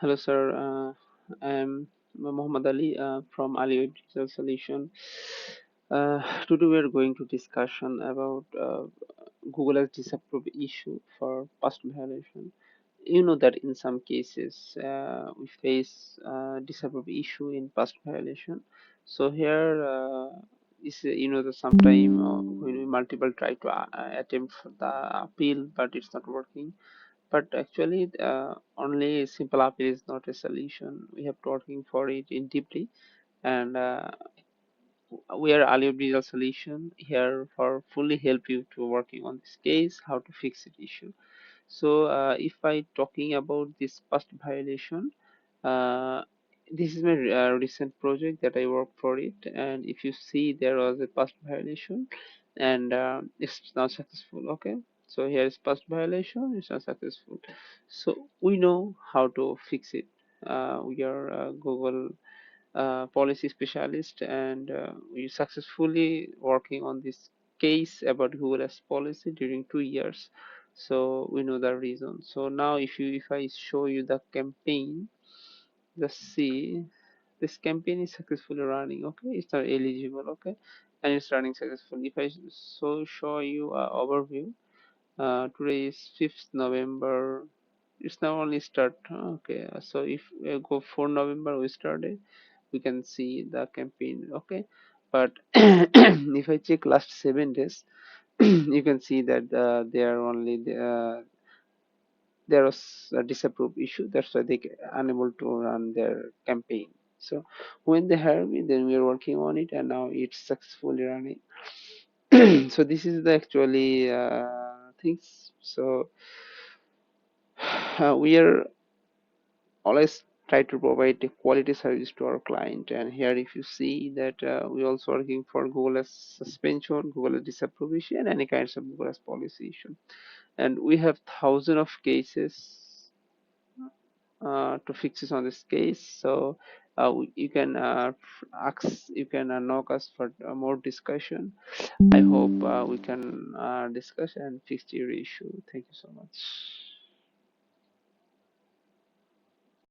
Hello, sir. I'm Muhammad Ali from Aliwave Digital Solution. Today we are going to discussion about Google's disapprove issue for past violation. You know that in some cases we face disapprove issue in past violation. So here is that sometime when we multiple try to attempt for the appeal, but it's not working. But actually, only simple appeal is not a solution. We have to working for it in deeply, and we are Aliwave Digital Solution here for fully help you to working on this case, how to fix it issue. So if I talking about this past violation, uh, this is my recent project that I worked for it, and if you see there was a past violation, and it's not successful. Okay, so here is past violation, it's not successful. So we know how to fix it. We are Google policy specialist, and we successfully working on this case about Google's policy during 2 years. So we know the reason. So now if I show you the campaign, just see this campaign is successfully running. Okay, it's not eligible. Okay, and it's running successfully. If I show you a overview, today is 5th November. It's now only start. Okay, so if we go for November, we started, we can see the campaign. Okay, but if I check last 7 days, you can see that there only there was a disapprove issue. That's why they unable to run their campaign. So when they hire me, then we are working on it, and now it's successfully running. So this is the actually things. So we are always try to provide a quality service to our client, and here if you see that we also working for Google as suspension, Google as disapprobation, any kinds of Google as policy issue, and we have thousands of cases to fix this on this case. So you can ask, you can knock us for more discussion. I hope we can discuss and fix your issue. Thank you so much.